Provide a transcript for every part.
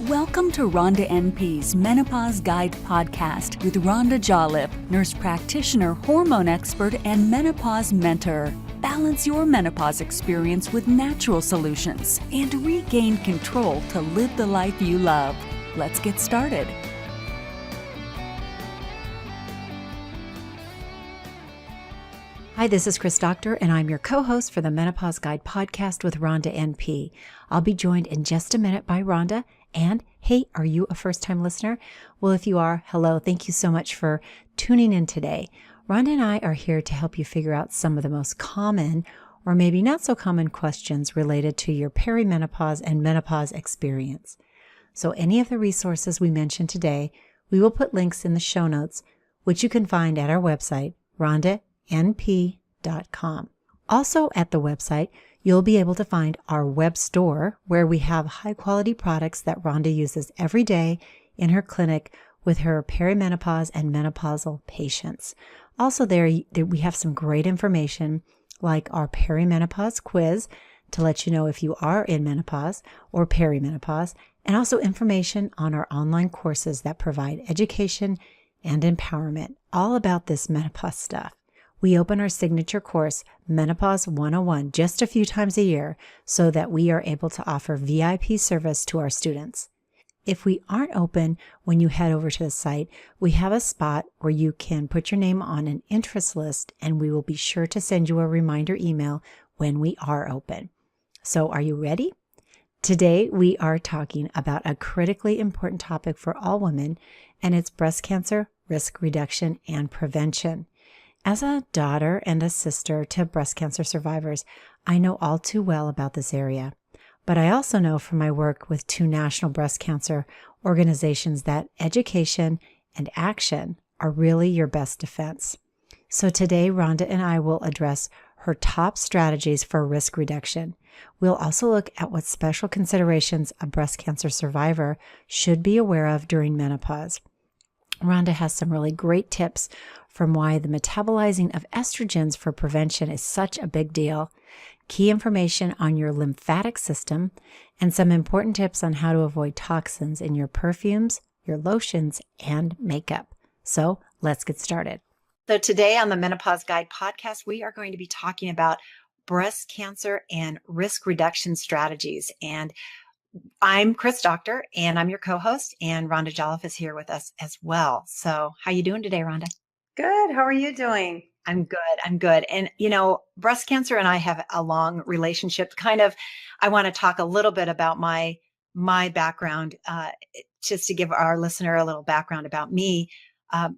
Welcome to Rhonda NP's Menopause Guide podcast with Rhonda Jolliffe, nurse practitioner, hormone expert, and menopause mentor. Balance your menopause experience with natural solutions and regain control to live the life you love. Let's get started. Hi, this is Chris Doctor, and I'm your co-host for the Menopause Guide podcast with Rhonda NP. I'll be joined in just a minute by Rhonda. And hey, are you a first-time listener? Well, if you are, hello. Thank you so much for tuning in today. Rhonda and I are here to help you figure out some of the most common or maybe not so common questions related to your perimenopause and menopause experience. So any of the resources we mentioned today, we will put links in the show notes, which you can find at our website, rhondanp.com. Also at the website, you'll be able to find our web store where we have high-quality products that Rhonda uses every day in her clinic with her perimenopause and menopausal patients. Also there we have some great information like our perimenopause quiz to let you know if you are in menopause or perimenopause, and also information on our online courses that provide education and empowerment all about this menopause stuff. We open our signature course, Menopause 101, just a few times a year so that we are able to offer VIP service to our students. If we aren't open when you head over to the site, we have a spot where you can put your name on an interest list, and we will be sure to send you a reminder email when we are open. So are you ready? Today, we are talking about a critically important topic for all women, and it's breast cancer risk reduction and prevention. As a daughter and a sister to breast cancer survivors, I know all too well about this area. But I also know from my work with 2 national breast cancer organizations that education and action are really your best defense. So today, Rhonda and I will address her top strategies for risk reduction. We'll also look at what special considerations a breast cancer survivor should be aware of during menopause. Rhonda has some really great tips from why the metabolizing of estrogens for prevention is such a big deal, key information on your lymphatic system, and some important tips on how to avoid toxins in your perfumes, your lotions, and makeup. So let's get started. So today on the Menopause Guide podcast, we are going to be talking about breast cancer and risk reduction strategies. And I'm Chris Doctor, and I'm your co-host, and Rhonda Jolliffe is here with us as well. So how you doing today, Rhonda? Good. How are you doing? I'm good. And, breast cancer and I have a long relationship. I want to talk a little bit about my background, just to give our listener a little background about me.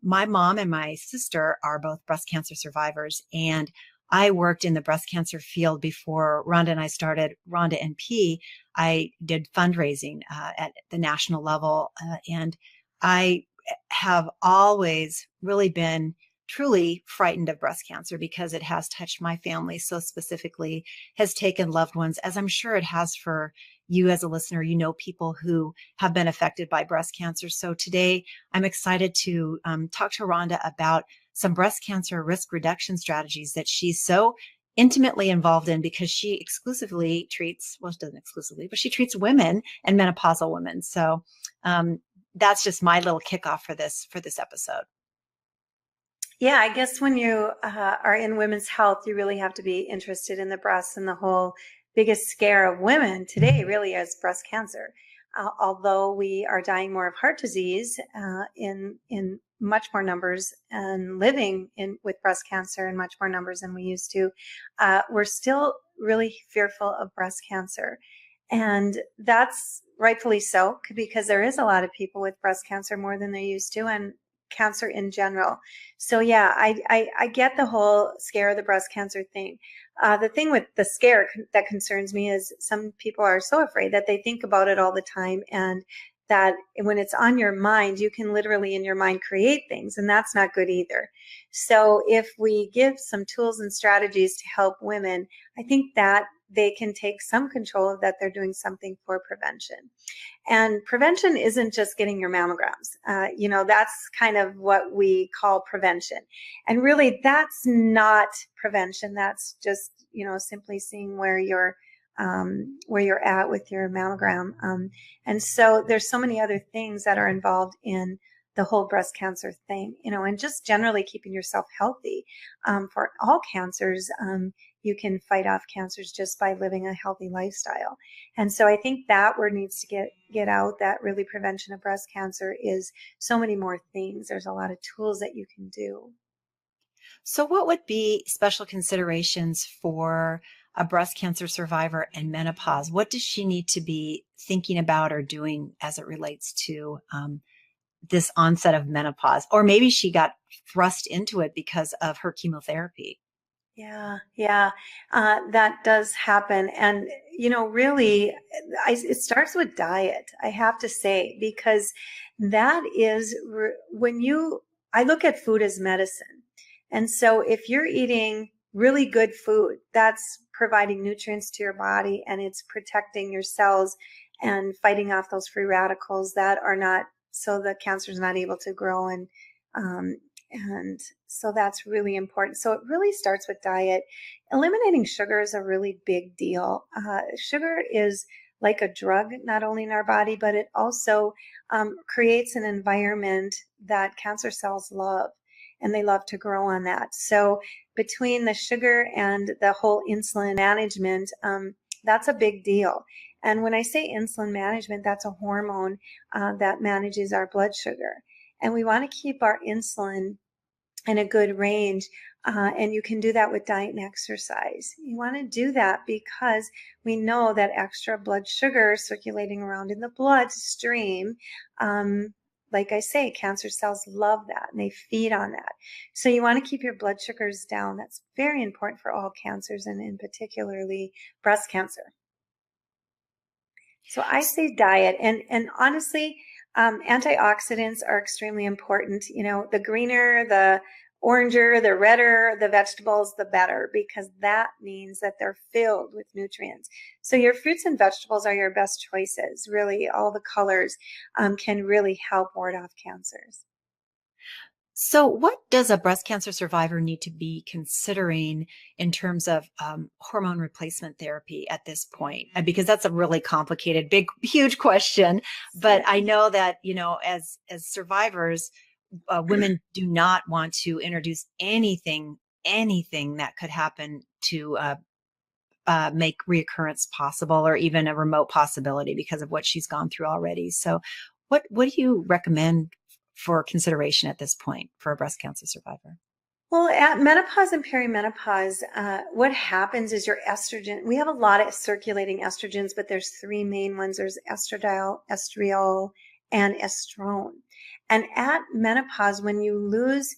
My mom and my sister are both breast cancer survivors, and I worked in the breast cancer field before Rhonda and I started Rhonda NP. I did fundraising at the national level, and I have always really been truly frightened of breast cancer because it has touched my family so specifically, has taken loved ones, as I'm sure it has for you as a listener. You know people who have been affected by breast cancer. So today I'm excited to talk to Rhonda about some breast cancer risk reduction strategies that she's so intimately involved in because she exclusively treats, well, she doesn't exclusively, but she treats women and menopausal women. So that's just my little kickoff for this episode. Yeah, I guess when you are in women's health, you really have to be interested in the breasts, and the whole biggest scare of women today really is breast cancer. Although we are dying more of heart disease in much more numbers and living with breast cancer in much more numbers than we used to, we're still really fearful of breast cancer. And that's rightfully so, because there is a lot of people with breast cancer more than they used to, and cancer in general. So yeah, I get the whole scare of the breast cancer thing. The thing with the scare that concerns me is some people are so afraid that they think about it all the time, and that when it's on your mind, you can literally in your mind create things, and that's not good either. So if we give some tools and strategies to help women, I think that they can take some control of that they're doing something for prevention. And prevention isn't just getting your mammograms. That's kind of what we call prevention. And really, that's not prevention. That's just, simply seeing where your where you're at with your mammogram. And so there's so many other things that are involved in the whole breast cancer thing, and just generally keeping yourself healthy. For all cancers, you can fight off cancers just by living a healthy lifestyle. And so I think that word needs to get out, that really prevention of breast cancer is so many more things. There's a lot of tools that you can do. So what would be special considerations for a breast cancer survivor and menopause? What does she need to be thinking about or doing as it relates to this onset of menopause? Or maybe she got thrust into it because of her chemotherapy. Yeah, that does happen. And, really, it starts with diet, I have to say, because that is I look at food as medicine. And so if you're eating really good food, that's providing nutrients to your body and it's protecting your cells and fighting off those free radicals that are not, so the cancer is not able to grow um, and so that's really important. So it really starts with diet. Eliminating sugar is a really big deal. Sugar is like a drug, not only in our body, but it also creates an environment that cancer cells love, and they love to grow on that. So between the sugar and the whole insulin management, that's a big deal. And when I say insulin management, that's a hormone that manages our blood sugar. And we want to keep our insulin in a good range. And you can do that with diet and exercise. You want to do that because we know that extra blood sugar circulating around in the bloodstream, like I say, cancer cells love that and they feed on that. So you want to keep your blood sugars down. That's very important for all cancers and in particularly breast cancer. So I say diet, and honestly, antioxidants are extremely important. The greener, the oranger, the redder the vegetables, the better, because that means that they're filled with nutrients. So your fruits and vegetables are your best choices. Really, all the colors can really help ward off cancers. So what does a breast cancer survivor need to be considering in terms of hormone replacement therapy at this point? Because that's a really complicated, big, huge question. But I know that, as survivors, women do not want to introduce anything that could happen to make reoccurrence possible or even a remote possibility because of what she's gone through already. So what do you recommend for consideration at this point for a breast cancer survivor? Well, at menopause and perimenopause, what happens is your estrogen, we have a lot of circulating estrogens, but there's three main ones. There's estradiol, estriol, and estrone. And at menopause, when you lose,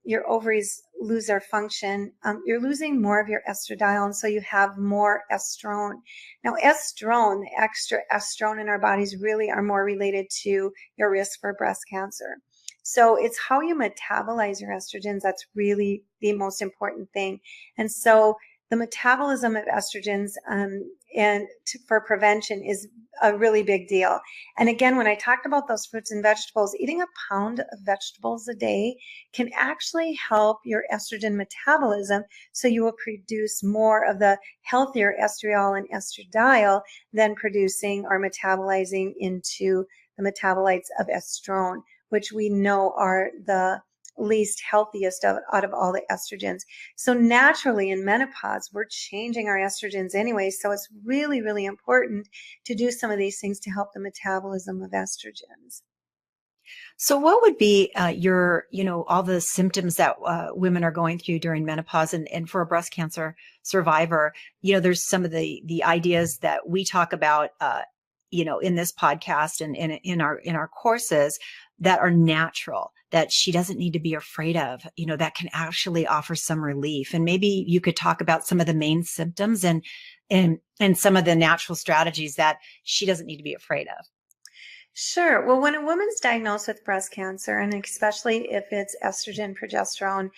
your ovaries lose their function, you're losing more of your estradiol, and so you have more estrone. Now, estrone, the extra estrone in our bodies really are more related to your risk for breast cancer. So it's how you metabolize your estrogens that's really the most important thing. And so the metabolism of estrogens for prevention is a really big deal. And again, when I talked about those fruits and vegetables, eating a pound of vegetables a day can actually help your estrogen metabolism. So you will produce more of the healthier estriol and estradiol than producing or metabolizing into the metabolites of estrone, which we know are the least healthiest out of all the estrogens. So naturally in menopause, we're changing our estrogens anyway. So it's really, really important to do some of these things to help the metabolism of estrogens. So what would be all the symptoms that women are going through during menopause and for a breast cancer survivor, there's some of the ideas that we talk about, in this podcast and in our courses that are natural, that she doesn't need to be afraid of, that can actually offer some relief. And maybe you could talk about some of the main symptoms and some of the natural strategies that she doesn't need to be afraid of. Sure. Well, when a woman's diagnosed with breast cancer, and especially if it's estrogen, progesterone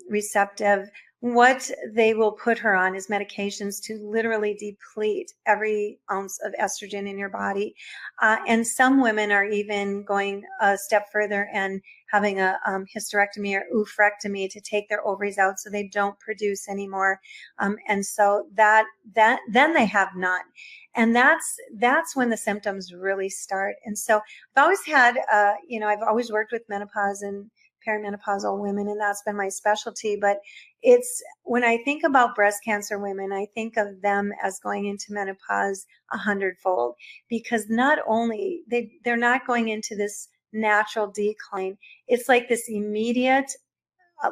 receptive, what they will put her on is medications to literally deplete every ounce of estrogen in your body. And some women are even going a step further and having a hysterectomy or oophorectomy to take their ovaries out so they don't produce anymore. And so that then they have none. And that's when the symptoms really start. And so I've always had, I've always worked with menopause and perimenopausal women, and that's been my specialty. But it's when I think about breast cancer women, I think of them as going into menopause 100-fold, because not only they're not going into this natural decline, it's like this immediate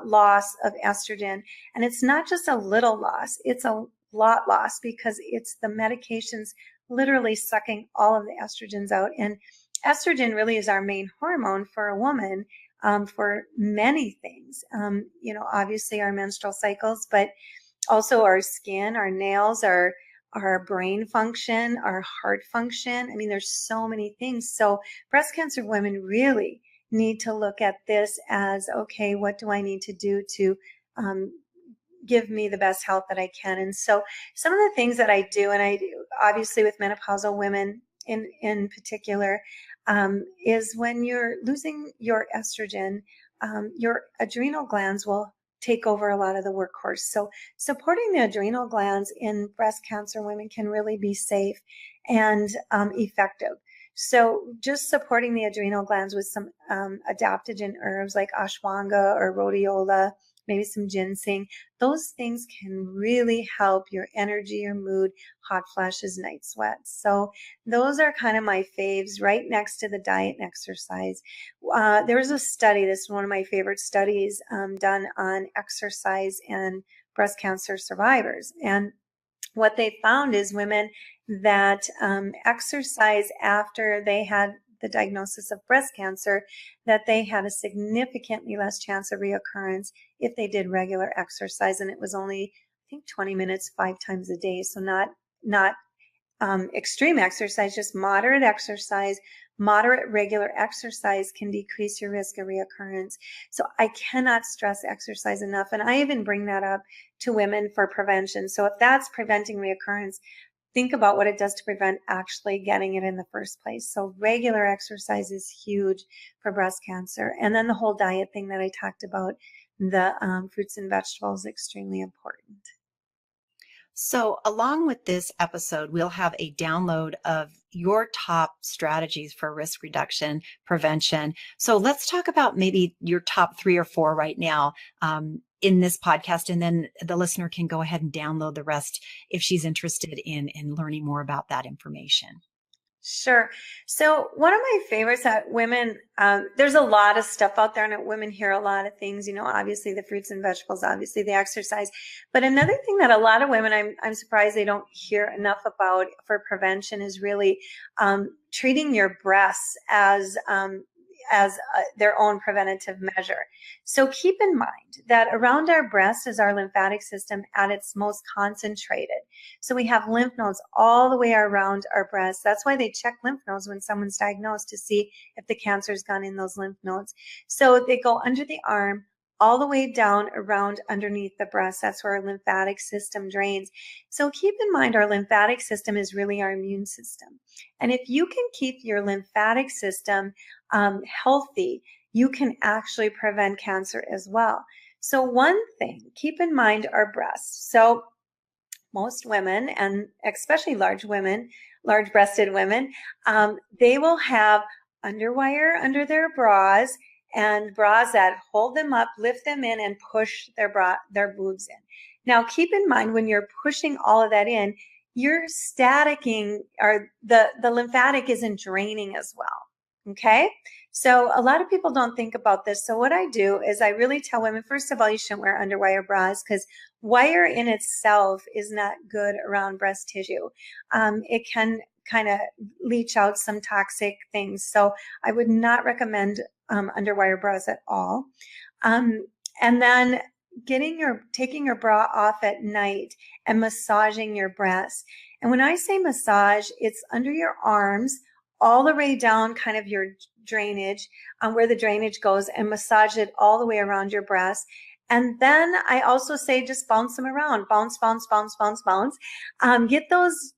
loss of estrogen. And it's not just a little loss, it's a lot loss, because it's the medications literally sucking all of the estrogens out. And estrogen really is our main hormone for a woman, for many things. Obviously our menstrual cycles, but also our skin, our nails, our brain function, our heart function. I mean, there's so many things. So breast cancer women really need to look at this as, okay, what do I need to do to give me the best health that I can? And so some of the things that I do, and I do obviously with menopausal women in particular, is when you're losing your estrogen, your adrenal glands will take over a lot of the workhorse. So supporting the adrenal glands in breast cancer women can really be safe and effective. So just supporting the adrenal glands with some adaptogen herbs like ashwagandha or rhodiola, maybe some ginseng, those things can really help your energy, your mood, hot flashes, night sweats. So those are kind of my faves, right next to the diet and exercise. There was a study, this is one of my favorite studies, done on exercise and breast cancer survivors. And what they found is women that exercise after they had the diagnosis of breast cancer, that they had a significantly less chance of reoccurrence if they did regular exercise. And it was only, I think, 20 minutes, 5 times a day. So not extreme exercise, just moderate exercise. Moderate regular exercise can decrease your risk of reoccurrence. So I cannot stress exercise enough. And I even bring that up to women for prevention. So if that's preventing reoccurrence, think about what it does to prevent actually getting it in the first place. So regular exercise is huge for breast cancer. And then the whole diet thing that I talked about, the fruits and vegetables, extremely important. So, along with this episode, we'll have a download of your top strategies for risk reduction, prevention. So, let's talk about maybe your top 3 or 4 right now in this podcast, and then the listener can go ahead and download the rest if she's interested in learning more about that information. Sure. So one of my favorites that women, there's a lot of stuff out there, and women hear a lot of things, obviously the fruits and vegetables, obviously the exercise. But another thing that a lot of women, I'm surprised they don't hear enough about for prevention is really treating your breasts as their own preventative measure. So keep in mind that around our breast is our lymphatic system at its most concentrated. So we have lymph nodes all the way around our breast. That's why they check lymph nodes when someone's diagnosed, to see if the cancer's gone in those lymph nodes. So they go under the arm, all the way down around underneath the breast. That's where our lymphatic system drains. So keep in mind, our lymphatic system is really our immune system. And if you can keep your lymphatic system healthy, you can actually prevent cancer as well. So one thing, keep in mind our breasts. So most women, and especially large-breasted women, they will have underwire under their bras, and bras that hold them up, lift them in, and push their boobs in. Now, keep in mind, when you're pushing all of that in, you're staticking, or the lymphatic isn't draining as well. Okay. So a lot of people don't think about this. So what I do is I really tell women, first of all, you shouldn't wear underwire bras, because wire in itself is not good around breast tissue. It can kind of leach out some toxic things. So I would not recommend underwire bras at all. And then taking your bra off at night and massaging your breasts. And when I say massage, it's under your arms, all the way down kind of your drainage, where the drainage goes, and massage it all the way around your breast. And then I also say just bounce them around, bounce, bounce, bounce, bounce, bounce. Get those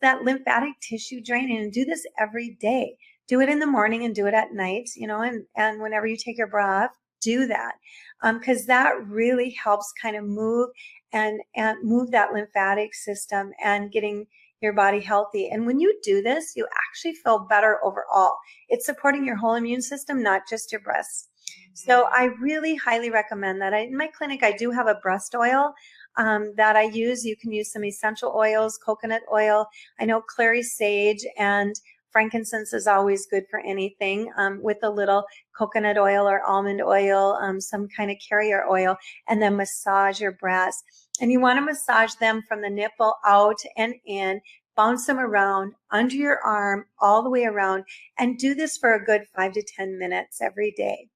that lymphatic tissue draining, and do this every day. Do it in the morning and do it at night, and whenever you take your bra off, do that. Because that really helps kind of move and move that lymphatic system and getting your body healthy. And when you do this, you actually feel better overall. It's supporting your whole immune system, not just your breasts. So I really highly recommend that. In my clinic, I do have a breast oil that I use. You can use some essential oils, coconut oil. I know clary sage and frankincense is always good for anything, with a little coconut oil or almond oil, some kind of carrier oil, and then massage your breasts. And you want to massage them from the nipple out and in, bounce them around under your arm, all the way around, and do this for a good 5 to 10 minutes every day.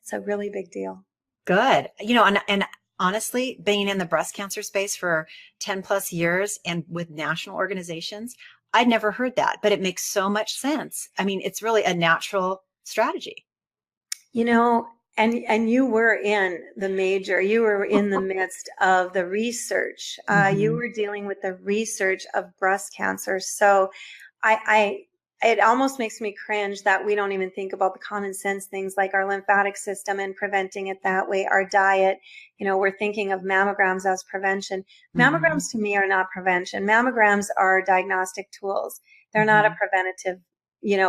It's a really big deal. Good. And honestly, being in the breast cancer space for 10 plus years and with national organizations, I'd never heard that, but it makes so much sense. I mean, it's really a natural strategy. And you were you were in the midst of the research. You were dealing with the research of breast cancer. So it almost makes me cringe that we don't even think about the common sense things like our lymphatic system and preventing it that way. Our diet, we're thinking of mammograms as prevention. Mammograms to me are not prevention. Mammograms are diagnostic tools. They're not a preventative,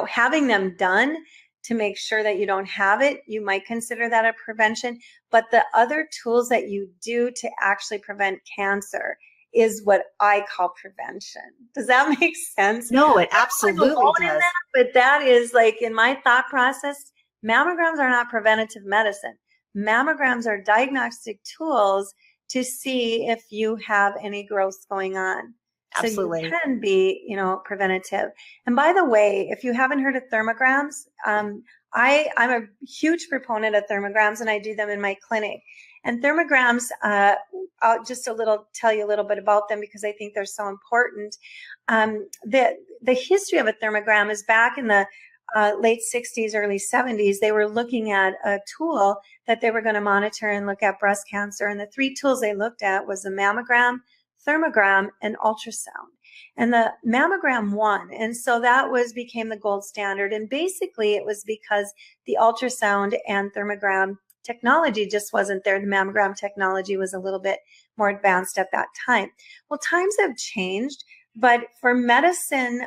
having them done to make sure that you don't have it, you might consider that a prevention. But the other tools that you do to actually prevent cancer is what I call prevention. Does that make sense? No, it absolutely does. But that is like in my thought process, mammograms are not preventative medicine. Mammograms are diagnostic tools to see if you have any growth going on. Absolutely. So you can be, preventative. And by the way, if you haven't heard of thermograms, I'm a huge proponent of thermograms, and I do them in my clinic. And thermograms, I'll tell you a little bit about them because I think they're so important. The history of a thermogram is back in the late 60s, early 70s. They were looking at a tool that they were going to monitor and look at breast cancer. And the three tools they looked at was the mammogram, thermogram, and ultrasound. And the mammogram won. And so that became the gold standard. And basically it was because the ultrasound and thermogram technology just wasn't there. The mammogram technology was a little bit more advanced at that time. Well, times have changed, but for medicine,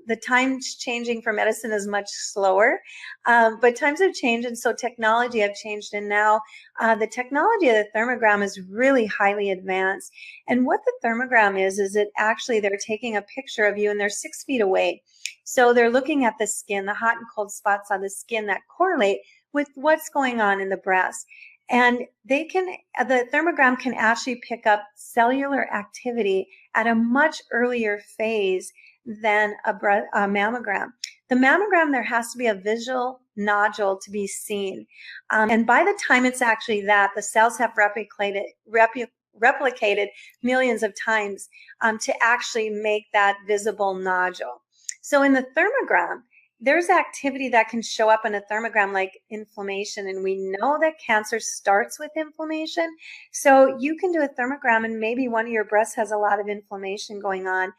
the times changing for medicine is much slower, but times have changed. And so technology have changed. And now the technology of the thermogram is really highly advanced. And what the thermogram is it actually, they're taking a picture of you and they're 6 feet away. So they're looking at the skin, the hot and cold spots on the skin that correlate with what's going on in the breast. And the thermogram can actually pick up cellular activity at a much earlier phase than a mammogram. The mammogram, there has to be a visual nodule to be seen. And by the time it's actually that, the cells have replicated millions of times to actually make that visible nodule. So in the thermogram, there's activity that can show up in a thermogram like inflammation. And we know that cancer starts with inflammation. So you can do a thermogram and maybe one of your breasts has a lot of inflammation going on.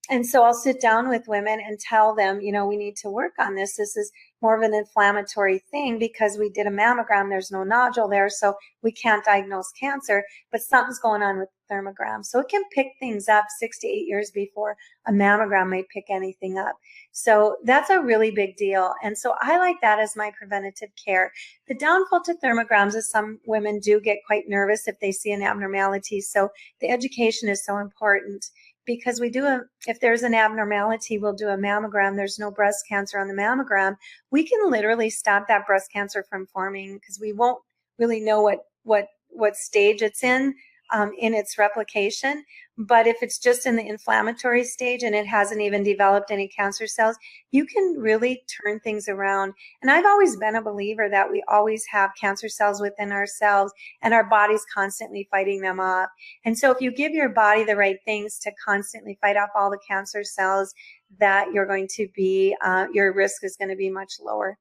And so I'll sit down with women and tell them, we need to work on this. This is more of an inflammatory thing because we did a mammogram. There's no nodule there, so we can't diagnose cancer, but something's going on with the thermogram. So it can pick things up 6 to 8 years before a mammogram might pick anything up. So that's a really big deal. And so I like that as my preventative care. The downfall to thermograms is some women do get quite nervous if they see an abnormality. So the education is so important. Because if there's an abnormality, we'll do a mammogram. There's no breast cancer on the mammogram. We can literally stop that breast cancer from forming because we won't really know what stage it's in its replication. But if it's just in the inflammatory stage and it hasn't even developed any cancer cells, you can really turn things around. And I've always been a believer that we always have cancer cells within ourselves and our body's constantly fighting them off. And so if you give your body the right things to constantly fight off all the cancer cells, that you're going to be, your risk is going to be much lower.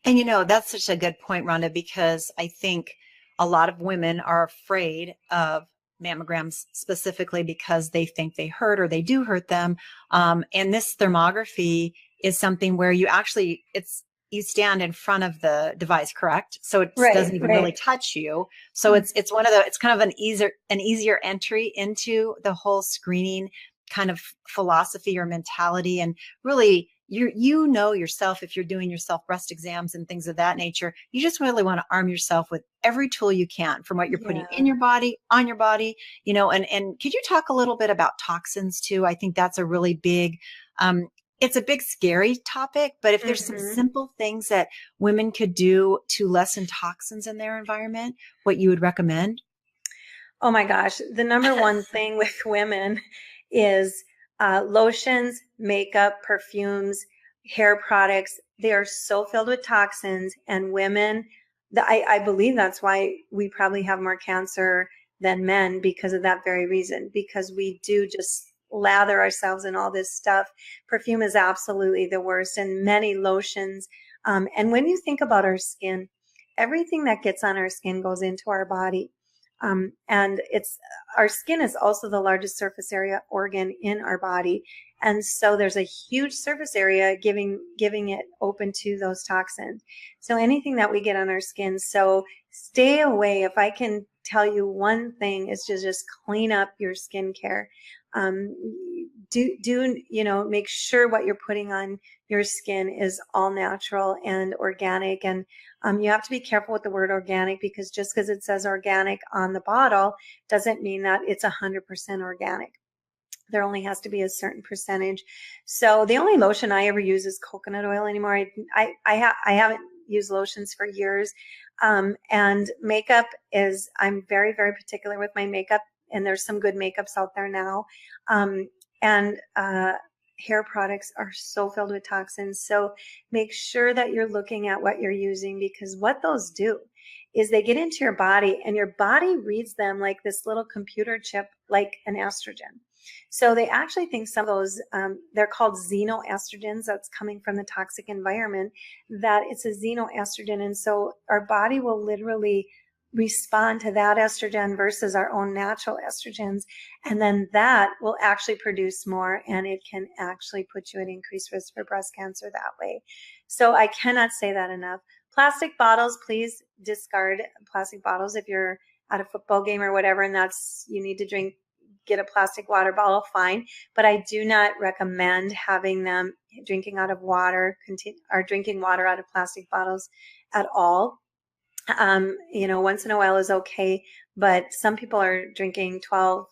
And that's such a good point, Rhonda, because I think a lot of women are afraid of mammograms specifically because they think they hurt or they do hurt them. And this thermography is something where you stand in front of the device, correct? So it Right, doesn't even really right. touch you. So it's kind of an easier entry into the whole screening kind of philosophy or mentality. And really, you know yourself, if you're doing yourself breast exams and things of that nature, you just really want to arm yourself with every tool you can from what you're putting in Yeah. your body, on your body, and could you talk a little bit about toxins too? I think that's a really big, it's a big scary topic, but if there's some Hmm. simple things that women could do to lessen toxins in their environment, what you would recommend? Oh my gosh. The number one thing with women is lotions, makeup, perfumes, hair products. They are so filled with toxins, and women, I believe that's why we probably have more cancer than men because of that very reason, because we do just lather ourselves in all this stuff. Perfume is absolutely the worst, and many lotions. And when you think about our skin, everything that gets on our skin goes into our body. And it's our skin is also the largest surface area organ in our body, and so there's a huge surface area giving it open to those toxins. So anything that we get on our skin, so stay away. If I can tell you one thing, is to just clean up your skincare. Um, make sure what you're putting on your skin is all natural and organic, and you have to be careful with the word organic, because just because it says organic on the bottle doesn't mean that it's 100% organic. There only has to be a certain percentage. So the only lotion I ever use is coconut oil anymore. I haven't used lotions for years. And makeup is, I'm very, very particular with my makeup, and there's some good makeups out there now. And hair products are so filled with toxins. So make sure that you're looking at what you're using, because what those do is they get into your body, and your body reads them like this little computer chip, like an estrogen. So they actually think some of those, they're called xenoestrogens, that's coming from the toxic environment, that it's a xenoestrogen. And so our body will literally respond to that estrogen versus our own natural estrogens. And then that will actually produce more, and it can actually put you at increased risk for breast cancer that way. So I cannot say that enough. Plastic bottles, please discard plastic bottles if you're at a football game or whatever, and you need to get a plastic water bottle, fine. But I do not recommend having them drinking out of water or drinking water out of plastic bottles at all. Once in a while is okay, but some people are drinking 12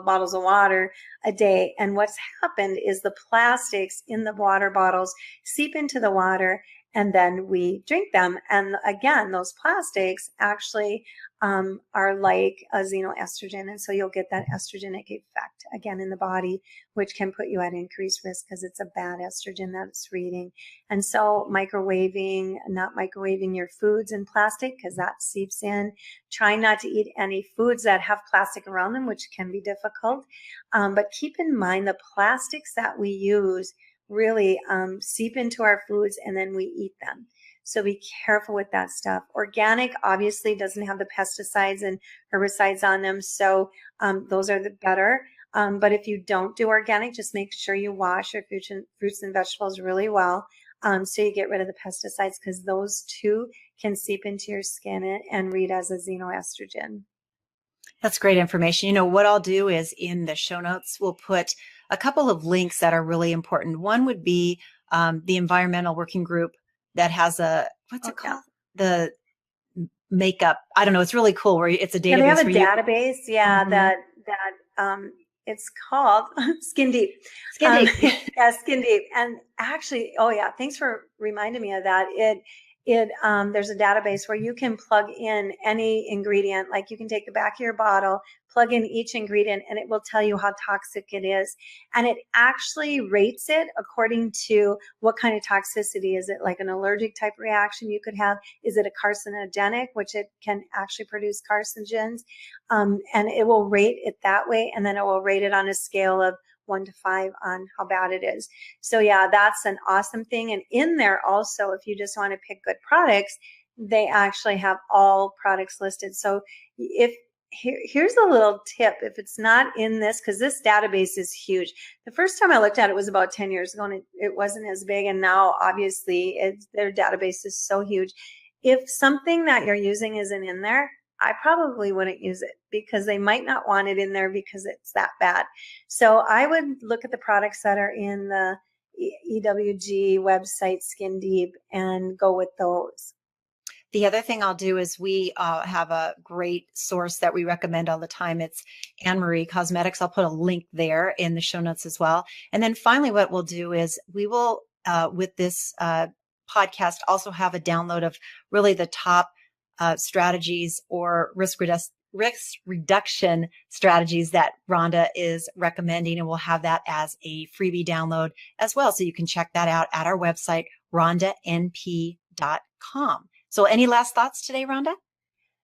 bottles of water a day. And what's happened is the plastics in the water bottles seep into the water, and then we drink them. And again, those plastics actually are like a xenoestrogen. And so you'll get that estrogenic effect again in the body, which can put you at increased risk because it's a bad estrogen that it's reading. And so not microwaving your foods in plastic, because that seeps in. Try not to eat any foods that have plastic around them, which can be difficult. But keep in mind the plastics that we use really seep into our foods, and then we eat them. So be careful with that stuff. Organic obviously doesn't have the pesticides and herbicides on them, so those are the better. But if you don't do organic, just make sure you wash your fruits and vegetables really well, so you get rid of the pesticides, because those too can seep into your skin and read as a xenoestrogen. That's great information. What I'll do is in the show notes, we'll put a couple of links that are really important. One would be the environmental working group that has what's Oh it yeah. called? The makeup. I don't know. It's really cool where it's a Yeah, they have database a where you, database. Yeah, Mhm. it's called Skin Deep. Skin deep. Yeah, Skin Deep. And actually, oh yeah, thanks for reminding me of that. There's a database where you can plug in any ingredient. Like you can take the back of your bottle, plug in each ingredient, and it will tell you how toxic it is. And it actually rates it according to what kind of toxicity. Is it like an allergic type reaction you could have? Is it a carcinogenic, which it can actually produce carcinogens? And it will rate it that way. And then it will rate it on a scale of 1 to 5 on how bad it is. So yeah, that's an awesome thing. And in there also, if you just want to pick good products, they actually have all products listed. So if here's a little tip, if it's not in this, because this database is huge. The first time I looked at it was about 10 years ago, and it wasn't as big. And now obviously their database is so huge. If something that you're using isn't in there, I probably wouldn't use it, because they might not want it in there because it's that bad. So I would look at the products that are in the EWG website, Skin Deep, and go with those. The other thing I'll do is we have a great source that we recommend all the time. It's Anne Marie Cosmetics. I'll put a link there in the show notes as well. And then finally, what we'll do is we will, with this podcast, also have a download of really the top strategies or risk reduction strategies that Rhonda is recommending. And we'll have that as a freebie download as well. So you can check that out at our website, rhondanp.com. So any last thoughts today, Rhonda?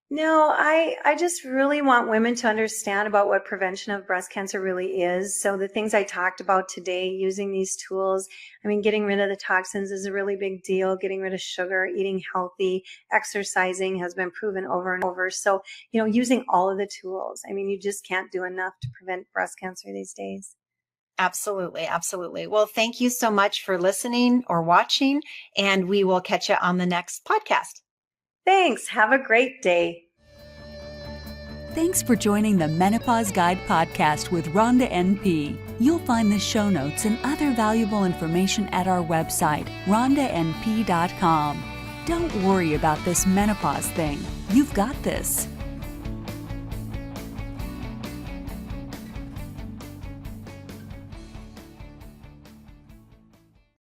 No, I just really want women to understand about what prevention of breast cancer really is. So the things I talked about today, using these tools, I mean, getting rid of the toxins is a really big deal. Getting rid of sugar, eating healthy, exercising has been proven over and over. So, using all of the tools. I mean, you just can't do enough to prevent breast cancer these days. Absolutely. Absolutely. Well, thank you so much for listening or watching, and we will catch you on the next podcast. Thanks. Have a great day. Thanks for joining the Menopause Guide podcast with Rhonda NP. You'll find the show notes and other valuable information at our website, rhondanp.com. Don't worry about this menopause thing. You've got this.